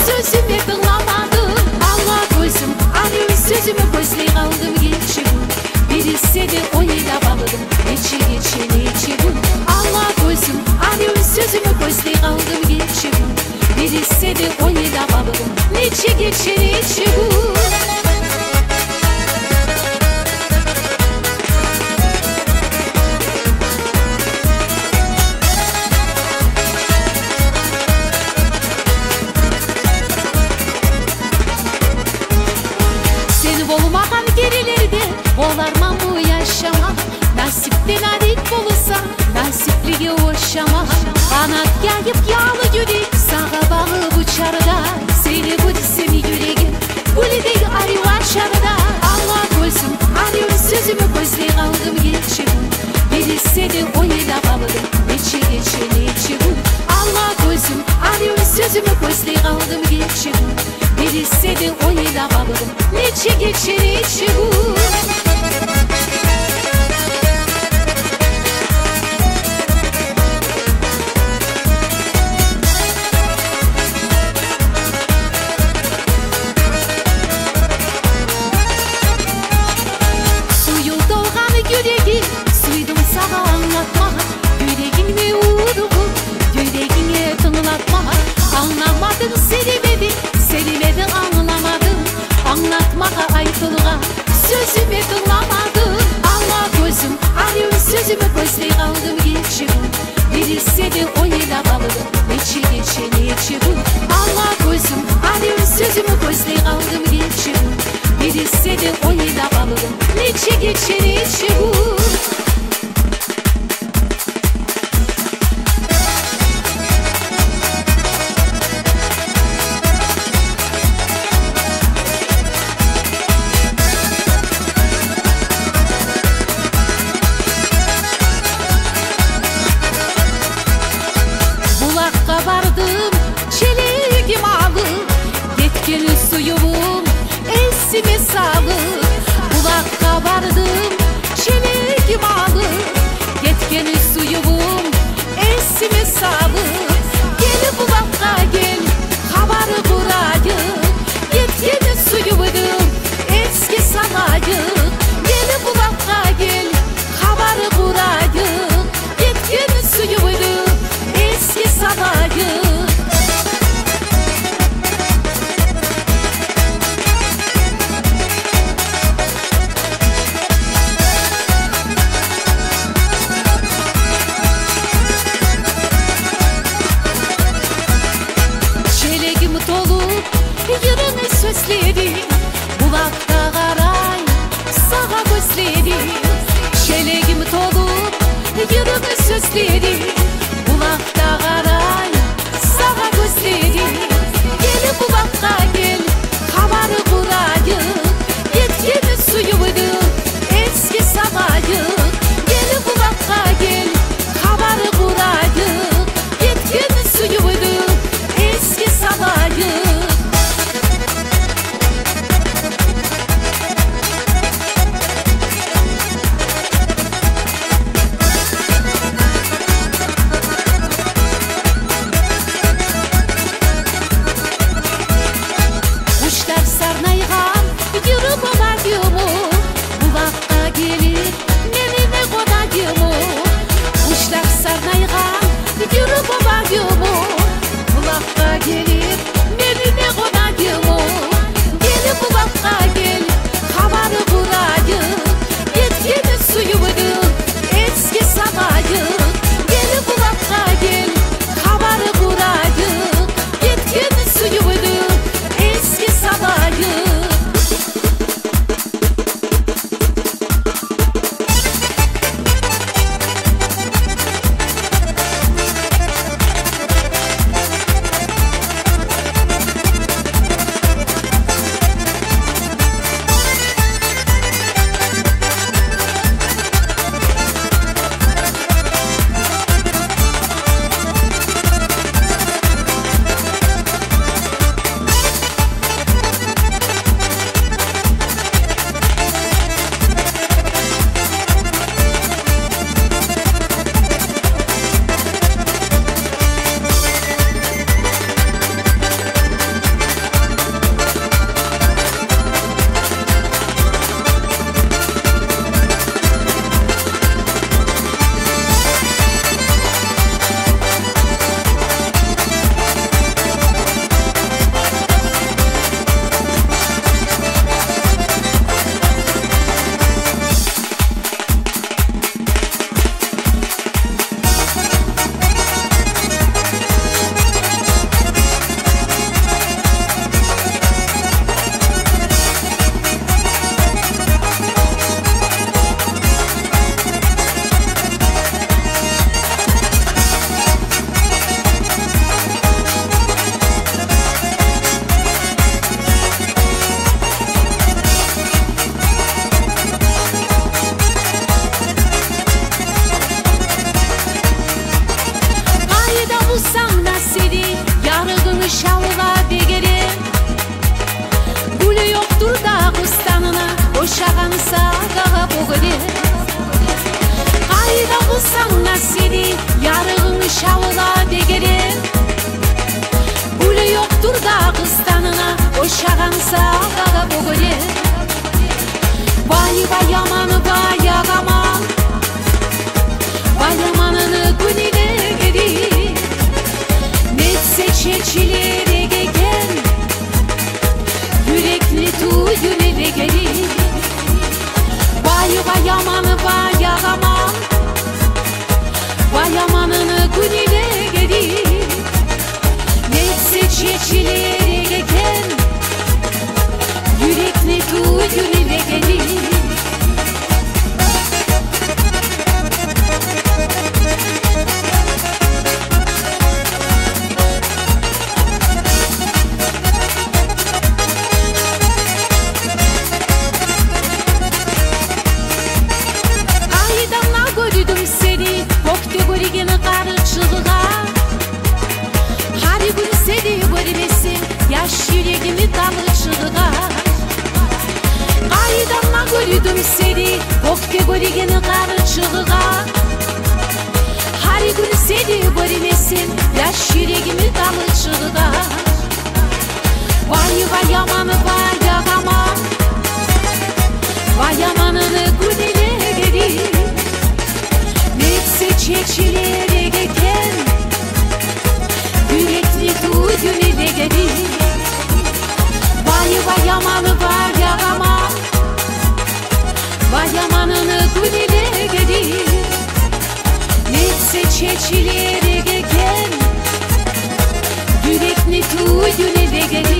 Sözümü kılamadım. Allah gözüm arıyor, sözümü gözle kaldım geçiyorum. Birisi de oyla bağladım. Geçiyorum. Allah gözüm arıyor, sözümü gözle kaldım geçiyorum. Birisi de oyla bağladım. Geçiyorum. Olmadan gerilerde olarman bu yaşama. Nasipten adet bulursa nasipliğe oşama. Kanat yayıp yağlı yürek sağa bağlı bu çarda. Seni gülsemi yüreğim gülüdey arıyor aşağıda. Allah gözüm arıyor, sözümü gözle kaldım geçiyorum. Birisi de oyla bağladım. Geçiyorum. Allah gözüm arıyor, sözümü gözle kaldım geçiyorum. Birisi de oyla bağladım. Geçiyorum. Suyu dolgan yüreği suydum sana anlatma. Yüreğinle uğruğum yüreğine tınlatma. Anlamadın sevmedin anlamadım. Anlatmaya aytılgan sözümü kılamadım. Allah gözüm arıyor, sözümü gözle kaldım geçiyorum. Birisi de oyla bağladım. Geçiyorum. Allah gözüm arıyor, sözümü gözle kaldım geçiyorum. Birisi de oyla bağladım. Geçiyorum. Vardım çeleğim alıp yetkili suyum esime sağlık. Bulakka vardım çeleğim alıp yetkili suyum esime sağlık. Gel bulakka gel haber burayım. Yetkili suyum eski salayım. Gel bulakka gel haber burayım. Yetkili suyum eski salayım. Çeleğim dolup yürüme sözleri. Bulakta karay sağa gözleri. Çeleğim dolup yürüme sözleri. Bulakta karay sağa gözleri. Gel bulakta gel haber burayım. Yetkili suyum eski salayım. Gel bulakta gel haber burayım. Yetkili suyum eski salayım. sana seni yarığın şavla degerim. Bulu yoktur da kıstanına oşağan sağa boğulur. Vay vay yaman vay yağaman, vay yamanını gününe geri. Netse çeçileri gegen, yürekli tuyun ele geri. Vay vay yaman vay yağaman, vay yamanını gününe geri. Netse çeçileri gegen, yürekli tuyun ele geri. Yaş yüreğimi dalışığa Aydanla gördüm seni Kokte görgeni karışığa Her gün seni görmesin Yaş yüreğimi dalışığa Vay vay yamanı vay yağaman, vay yamanını gününe geri. Netse çeçileri geken, yürekli duydun ile geri. Vay vay yamanı vay yağaman, vay yamanını gününe geri. Netse çeçileri geken, yürekli duydun ile geri.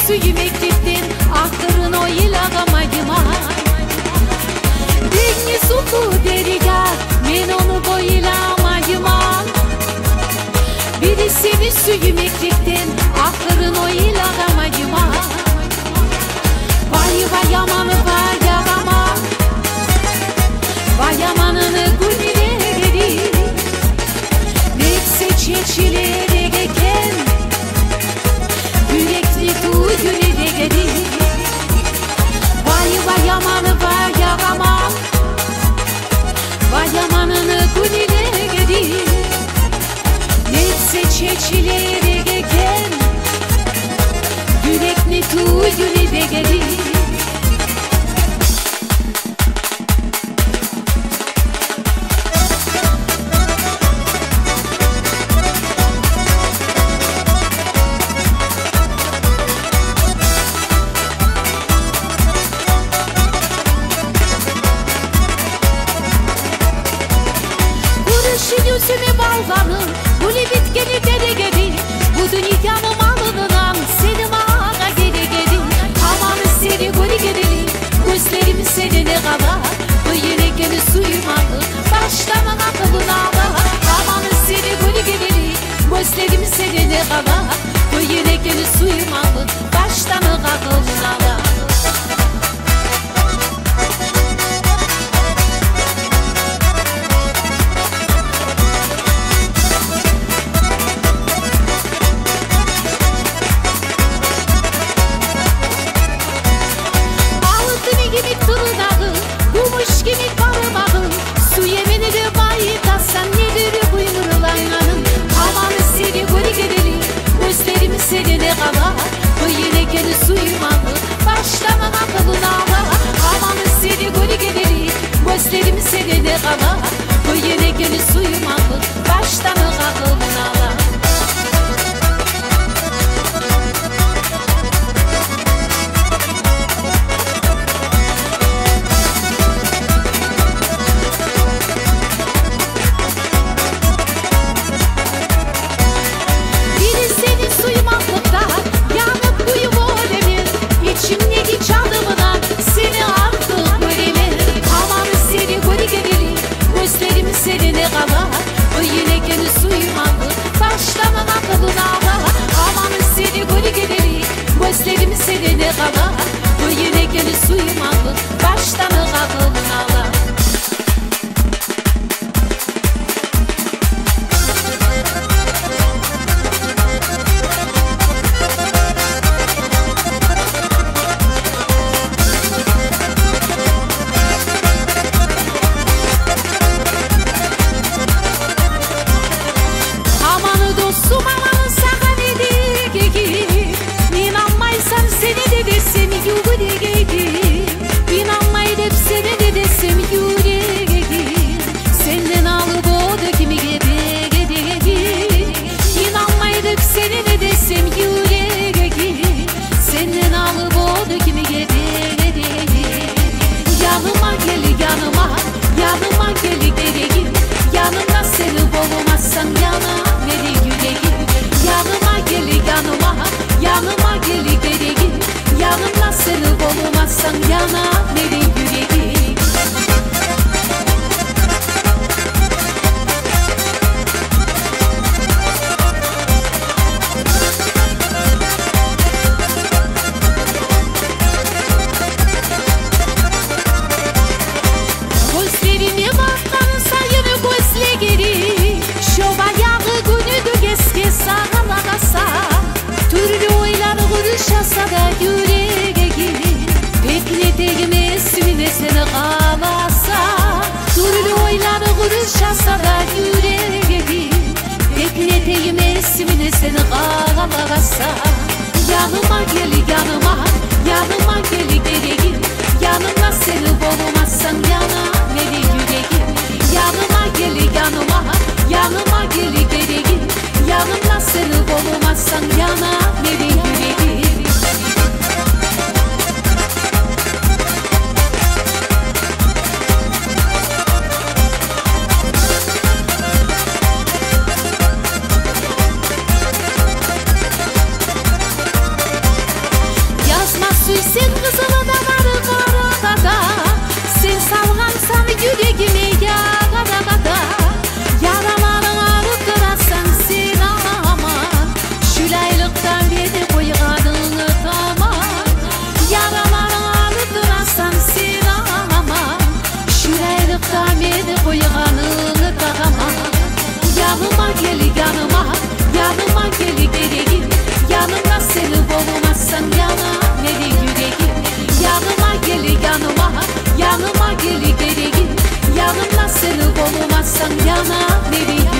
Suyum eklettin, ahırın o ilağamayıma. Deniz ulu derya, men onu boylamayıma. Biri seni suyum eklettin, ahırın o ilağamayıma. Vay vay yamanı vay yağaman, vay yamanını gününe geri. Netse çeçileri geken, yürekli duydun ile geri. Vay vay yamanı vay yağaman, vay yamanını gününe geri. Netse çeçileri geken, yürekli duydun ile geri. Yüzüme bağlanır, bu bitkeni dere geri. Bu dünyanın malından seni mağa geri geri. Amanı seni geri geri, gözlerim seninle kala. Bu yüreğini suyum alır, baştan akılın ağlar. Amanı seni geri geri, gözlerim seninle kala. Bu yüreğini suyum alır, baştan akılın ağlar. Seninle kala, bu yüreğini suyum alır, baştan akılın ağlar. Amanı seni geri gelir, gözlerim seninle kala. Bu yüreğini suyum alır, baştan akılın ağlar. Seninle kala, bu yüreğini suyum alır, seni olmazsan yana neri yüreğim. Gözlerine baktan sayını gözle geri, şova yağı günüdü geske sağalagasa, türlü oylar kuruşasa da yüreğe gir. Bekleteyim esmine seni kalasa, türlü oylar kuruşasa da yüreğe gir. Bekleteyim esmine seni kalasa. Yanıma gel yanıma, yanıma gel gereğim. Yanımda seni olmazsan yana neri yüreğim. Yanıma gel yanıma, yanıma gel gereğim. Yanımda seni olmazsan yana neri yüreğim. Yazma süysen kızılı da var karada, sen salgansan yüreğime yağada kada. Yaraların ağrı kırasan sen aman, şülaylıktan beni koyganını tamam. Yaraların ağrı kırasan sen aman, şülaylıktan beni koyganını tamam. Yanıma gel yanıma, yanıma gel gereğim. Yanımda seni olmazsan yana neri yüreğim. Yanıma gel yanıma, yanıma gel gereğim. Yanımda seni olmazsan yana neri yüreğim.